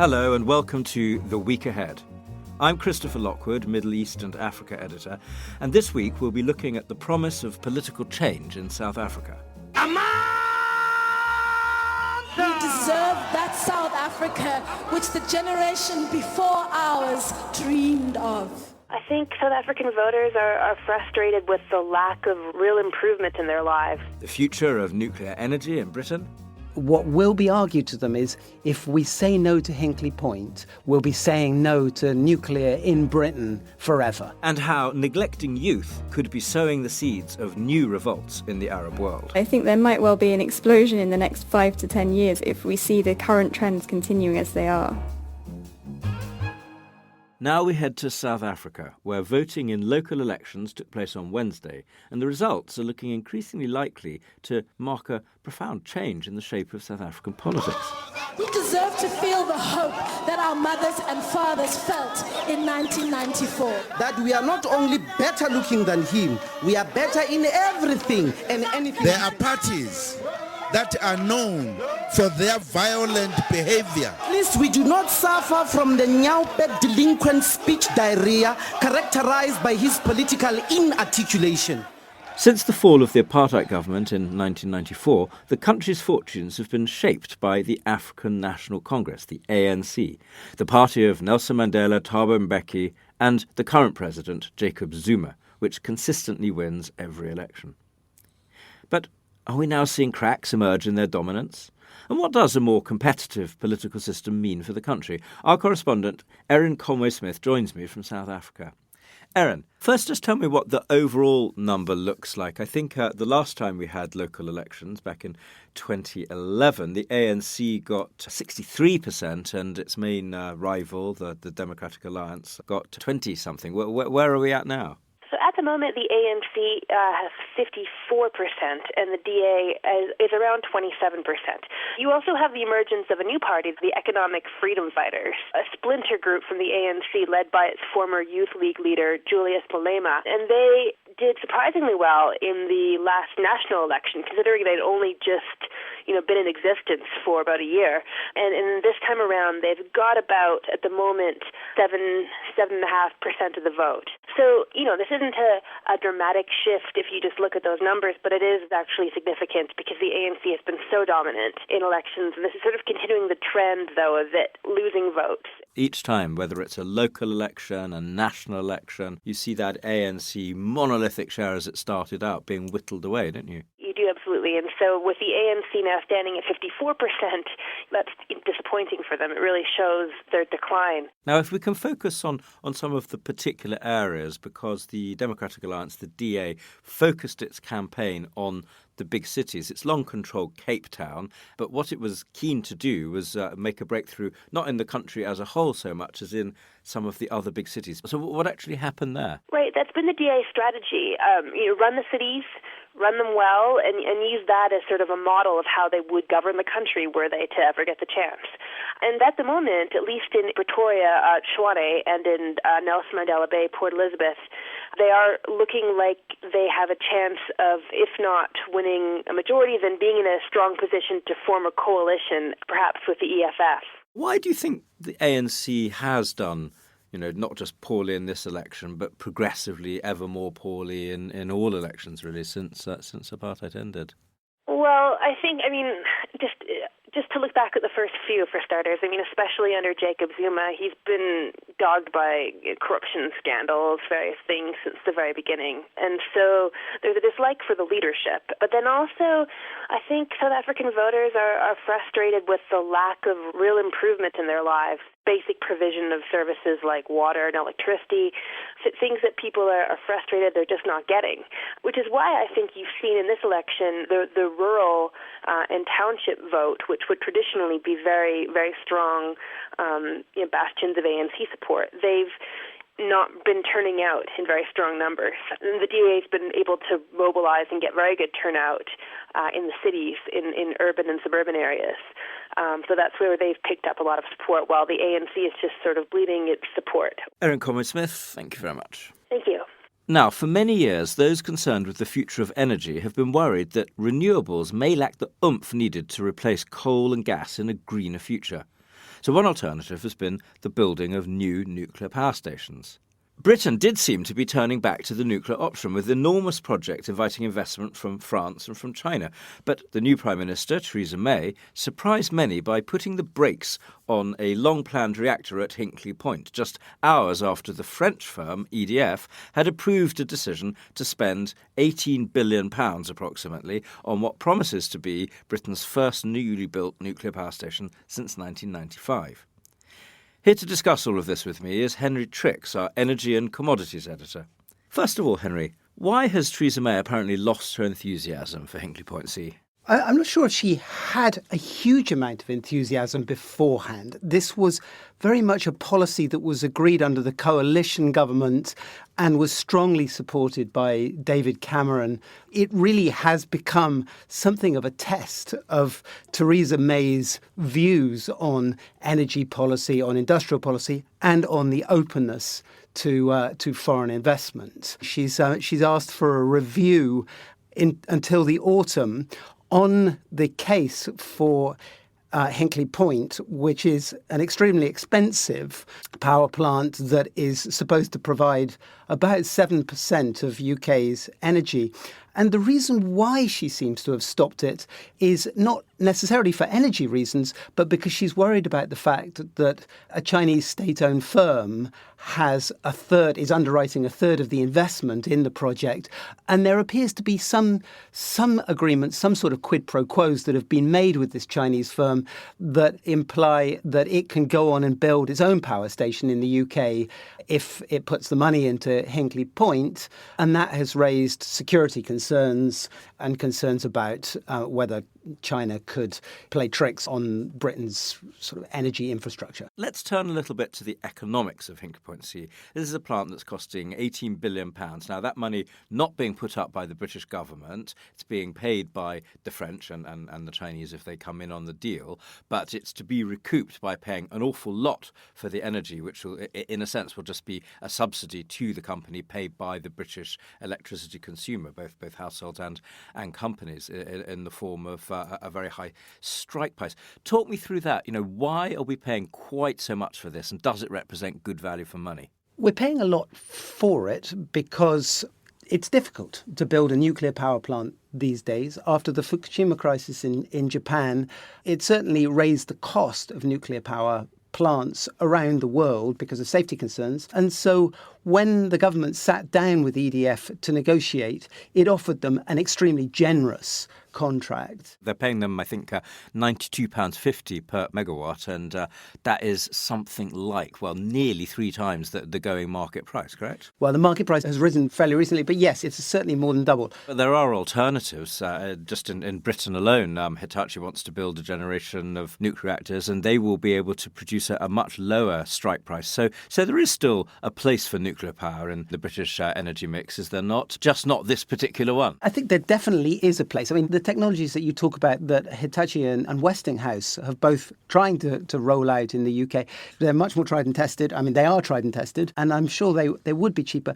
Hello and welcome to The Week Ahead. I'm Christopher Lockwood, Middle East and Africa editor, and this week we'll be looking at the promise of political change in South Africa. We deserve that South Africa which the generation before ours dreamed of. I think South African voters are frustrated with the lack of real improvement in their lives. The future of nuclear energy in Britain. What will be argued to them is if we say no to Hinkley Point, we'll be saying no to nuclear in Britain forever. And how neglecting youth could be sowing the seeds of new revolts in the Arab world. I think there might well be an explosion in the next 5 to 10 years if we see the current trends continuing as they are. Now we head to South Africa, where voting in local elections took place on Wednesday, and the results are looking increasingly likely to mark a profound change in the shape of South African politics. We deserve to feel the hope that our mothers and fathers felt in 1994. That we are not only better looking than him, we are better in everything and anything. There are parties that are known for their violent behavior. At least we do not suffer from the Nyaupe delinquent speech diarrhea characterized by his political inarticulation. Since the fall of the apartheid government in 1994, the country's fortunes have been shaped by the African National Congress, the ANC, the party of Nelson Mandela, Thabo Mbeki, and the current president, Jacob Zuma, which consistently wins every election. But are we now seeing cracks emerge in their dominance? And what does a more competitive political system mean for the country? Our correspondent, Erin Conway-Smith, joins me from South Africa. Erin, first just tell me what the overall number looks like. I think the last time we had local elections, back in 2011, the ANC got 63% and its main rival, the Democratic Alliance, got 20-something. Where are we at now? So at the moment, the ANC has 54% and the DA is around 27%. You also have the emergence of a new party, the Economic Freedom Fighters, a splinter group from the ANC led by its former Youth League leader, Julius Malema. And they did surprisingly well in the last national election, considering they'd only just been in existence for about a year. And this time around, they've got about, at the moment, 7.5% of the vote. So, this isn't a dramatic shift if you just look at those numbers, but it is actually significant because the ANC has been so dominant in elections. And this is sort of continuing the trend, though, of it losing votes. Each time, whether it's a local election, a national election, you see that ANC monolithic share as it started out being whittled away, don't you? You do, absolutely. And so with the ANC now standing at 54%, that's disappointing for them. It really shows their decline. Now, if we can focus on some of the particular areas, because the Democratic Alliance, the DA, focused its campaign on the big cities. It's long controlled Cape Town, but what it was keen to do was make a breakthrough, not in the country as a whole so much as in some of the other big cities. So what actually happened there? Right, that's been the DA's strategy. Run the cities, run them well, and use that as sort of a model of how they would govern the country were they to ever get the chance. And at the moment, at least in Pretoria, Tshwane, and in Nelson Mandela Bay, Port Elizabeth, they are looking like they have a chance of, if not winning a majority, then being in a strong position to form a coalition, perhaps with the EFF. Why do you think the ANC has done, not just poorly in this election, but progressively ever more poorly in all elections, really, since apartheid ended? Well, I think, just to look back at the first few, for starters, especially under Jacob Zuma, he's been dogged by corruption scandals, various things since the very beginning. And so there's a dislike for the leadership. But then also, I think South African voters are frustrated with the lack of real improvement in their lives. Basic provision of services like water and electricity, things that people are frustrated they're just not getting, which is why I think you've seen in this election the rural and township vote, which would traditionally be very, very strong bastions of ANC support. They've not been turning out in very strong numbers. And the DA has been able to mobilize and get very good turnout in the cities, in urban and suburban areas. So that's where they've picked up a lot of support, while the ANC is just sort of bleeding its support. Erin Conway-Smith, thank you very much. Thank you. Now, for many years, those concerned with the future of energy have been worried that renewables may lack the oomph needed to replace coal and gas in a greener future. So one alternative has been the building of new nuclear power stations. Britain did seem to be turning back to the nuclear option, with enormous projects inviting investment from France and from China. But the new Prime Minister, Theresa May, surprised many by putting the brakes on a long-planned reactor at Hinkley Point, just hours after the French firm, EDF, had approved a decision to spend £18 billion approximately on what promises to be Britain's first newly built nuclear power station since 1995. Here to discuss all of this with me is Henry Trix, our energy and commodities editor. First of all, Henry, why has Theresa May apparently lost her enthusiasm for Hinkley Point C? I'm not sure if she had a huge amount of enthusiasm beforehand. This was very much a policy that was agreed under the coalition government and was strongly supported by David Cameron. It really has become something of a test of Theresa May's views on energy policy, on industrial policy, and on the openness to foreign investment. She's asked for a review until the autumn on the case for Hinkley Point, which is an extremely expensive power plant that is supposed to provide about 7% of UK's energy. And the reason why she seems to have stopped it is not necessarily for energy reasons, but because she's worried about the fact that a Chinese state-owned firm is underwriting a third of the investment in the project. And there appears to be some agreements, some sort of quid pro quos that have been made with this Chinese firm that imply that it can go on and build its own power station in the UK if it puts the money into Hinkley Point. And that has raised security concerns and concerns about whether China could play tricks on Britain's sort of energy infrastructure. Let's turn a little bit to the economics of Hinkley Point C. This is a plant that's costing £18 billion. Now, that money not being put up by the British government, it's being paid by the French and the Chinese if they come in on the deal, but it's to be recouped by paying an awful lot for the energy, which will, in a sense, will just be a subsidy to the company paid by the British electricity consumer, both households and companies, in the form of a very high strike price. Talk me through that. Why are we paying quite so much for this, and does it represent good value for money? We're paying a lot for it because it's difficult to build a nuclear power plant these days. After the Fukushima crisis in Japan, it certainly raised the cost of nuclear power plants around the world because of safety concerns. And so when the government sat down with EDF to negotiate, it offered them an extremely generous contract. They're paying them, I think, £92.50 per megawatt, and that is something like, nearly 3 times the going market price, correct? Well, the market price has risen fairly recently, but yes, it's certainly more than double. But there are alternatives. Just in Britain alone, Hitachi wants to build a generation of nuclear reactors, and they will be able to produce a much lower strike price. So there is still a place for nuclear power in the British energy mix, is there not? Just not this particular one. I think there definitely is a place. I mean, the technologies that you talk about that Hitachi and Westinghouse have both trying to roll out in the UK, they're much more tried and tested. I mean, they are tried and tested, and I'm sure they would be cheaper.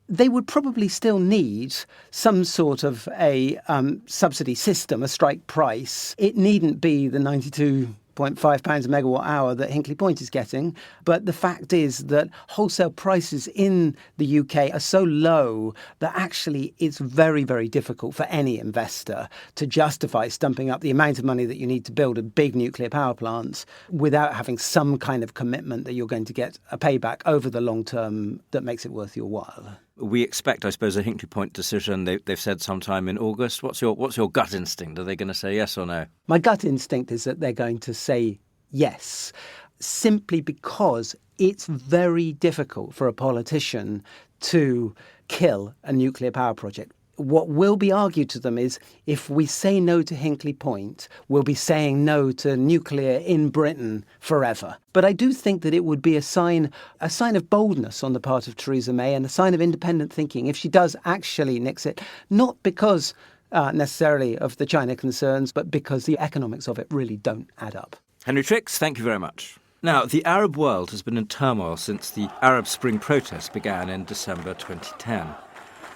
They would probably still need some sort of a subsidy system, a strike price. It needn't be the £92.5 a megawatt hour that Hinkley Point is getting. But the fact is that wholesale prices in the UK are so low that actually it's very, very difficult for any investor to justify stumping up the amount of money that you need to build a big nuclear power plant without having some kind of commitment that you're going to get a payback over the long term that makes it worth your while. We expect, I suppose, a Hinkley Point decision. They've said sometime in August. What's your gut instinct? Are they going to say yes or no? My gut instinct is that they're going to say yes, simply because it's very difficult for a politician to kill a nuclear power project. What will be argued to them is if we say no to Hinkley Point, we'll be saying no to nuclear in Britain forever. But I do think that it would be a sign of boldness on the part of Theresa May and a sign of independent thinking if she does actually nix it, not because necessarily of the China concerns, but because the economics of it really don't add up. Henry Trix, thank you very much. Now, the Arab world has been in turmoil since the Arab Spring protests began in December 2010.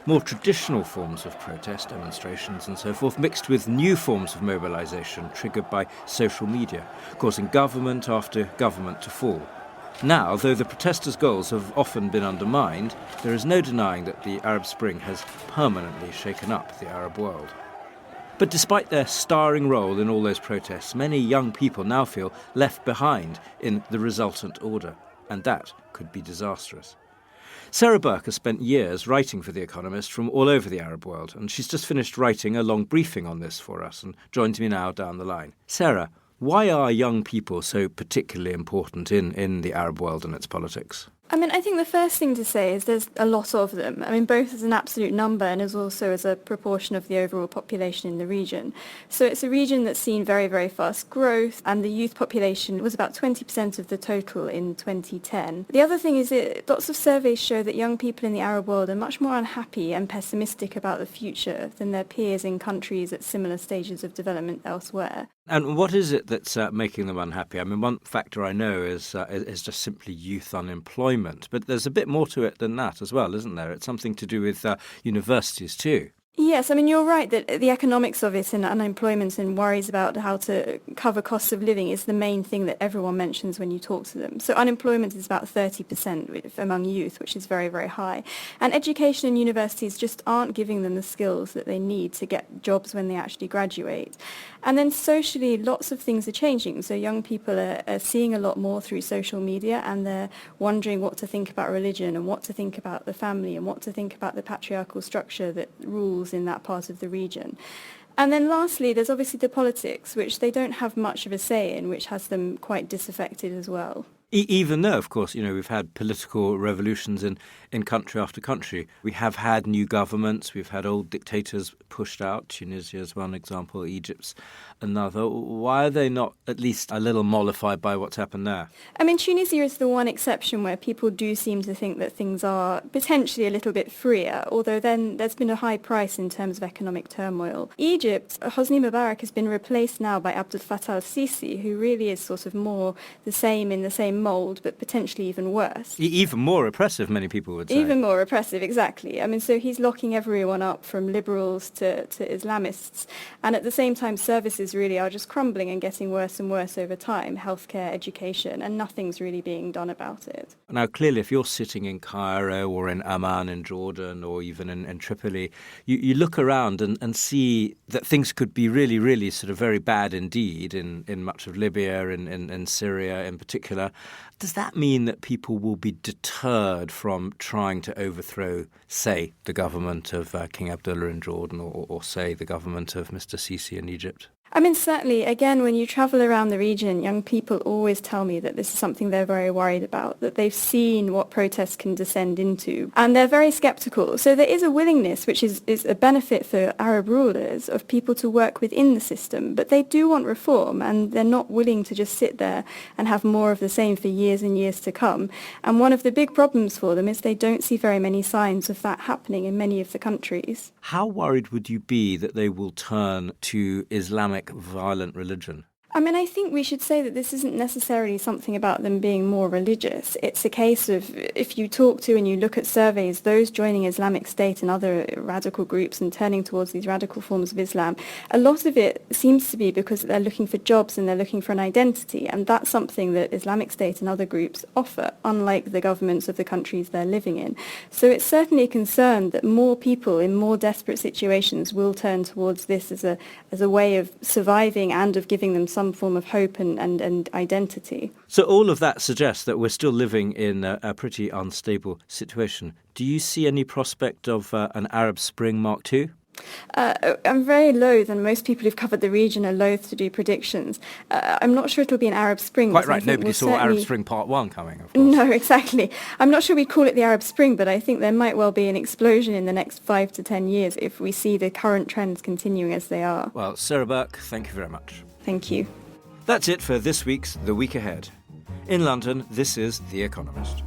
more traditional forms of protest, demonstrations and so forth, mixed with new forms of mobilisation triggered by social media, causing government after government to fall. Now, though the protesters' goals have often been undermined, there is no denying that the Arab Spring has permanently shaken up the Arab world. But despite their starring role in all those protests, many young people now feel left behind in the resultant order, and that could be disastrous. Sarah Burke has spent years writing for The Economist from all over the Arab world, and she's just finished writing a long briefing on this for us and joins me now down the line. Sarah, why are young people so particularly important in the Arab world and its politics? I think the first thing to say is there's a lot of them. Both as an absolute number and as also as a proportion of the overall population in the region. So it's a region that's seen very, very fast growth, and the youth population was about 20% of the total in 2010. The other thing is that lots of surveys show that young people in the Arab world are much more unhappy and pessimistic about the future than their peers in countries at similar stages of development elsewhere. And what is it that's making them unhappy? One factor I know is just simply youth unemployment. But there's a bit more to it than that as well, isn't there? It's something to do with universities too. Yes, you're right that the economics of it and unemployment and worries about how to cover costs of living is the main thing that everyone mentions when you talk to them. So unemployment is about 30% among youth, which is very, very high. And education and universities just aren't giving them the skills that they need to get jobs when they actually graduate. And then socially, lots of things are changing. So young people are seeing a lot more through social media, and they're wondering what to think about religion and what to think about the family and what to think about the patriarchal structure that rules in that part of the region. And then lastly, there's obviously the politics, which they don't have much of a say in, which has them quite disaffected as well. Even though, of course, we've had political revolutions in country after country. We have had new governments. We've had old dictators pushed out. Tunisia is one example. Egypt's another. Why are they not at least a little mollified by what's happened there? Tunisia is the one exception where people do seem to think that things are potentially a little bit freer, although then there's been a high price in terms of economic turmoil. Egypt, Hosni Mubarak has been replaced now by Abdel Fattah al-Sisi, who really is sort of more the same in the same mould, but potentially even worse. Even more oppressive, many people would say. Even more oppressive, exactly. So he's locking everyone up from liberals to Islamists. And at the same time, services really are just crumbling and getting worse and worse over time, healthcare, education, and nothing's really being done about it. Now, clearly, if you're sitting in Cairo or in Amman in Jordan or even in Tripoli, you look around and see that things could be really, really sort of very bad indeed in much of Libya, in Syria in particular. Does that mean that people will be deterred from trying to overthrow, say, the government of King Abdullah in Jordan or say, the government of Mr. Sisi in Egypt? Certainly, again, when you travel around the region, young people always tell me that this is something they're very worried about, that they've seen what protests can descend into, and they're very sceptical. So there is a willingness, which is a benefit for Arab rulers, of people to work within the system, but they do want reform, and they're not willing to just sit there and have more of the same for years and years to come. And one of the big problems for them is they don't see very many signs of that happening in many of the countries. How worried would you be that they will turn to Islamic violent religion? I think we should say that this isn't necessarily something about them being more religious. It's a case of, if you talk to and you look at surveys, those joining Islamic State and other radical groups and turning towards these radical forms of Islam, a lot of it seems to be because they're looking for jobs and they're looking for an identity, and that's something that Islamic State and other groups offer, unlike the governments of the countries they're living in. So it's certainly a concern that more people in more desperate situations will turn towards this as a way of surviving and of giving them some form of hope and identity. So all of that suggests that we're still living in a pretty unstable situation. Do you see any prospect of an Arab Spring Mark II? I'm very loath, and most people who've covered the region are loath to do predictions. I'm not sure it'll be an Arab Spring. Quite right, nobody saw Arab Spring Part 1 coming, of course. No, exactly. I'm not sure we'd call it the Arab Spring, but I think there might well be an explosion in the next 5 to 10 years if we see the current trends continuing as they are. Well, Sarah Burke, thank you very much. Thank you. That's it for this week's The Week Ahead. In London, this is The Economist.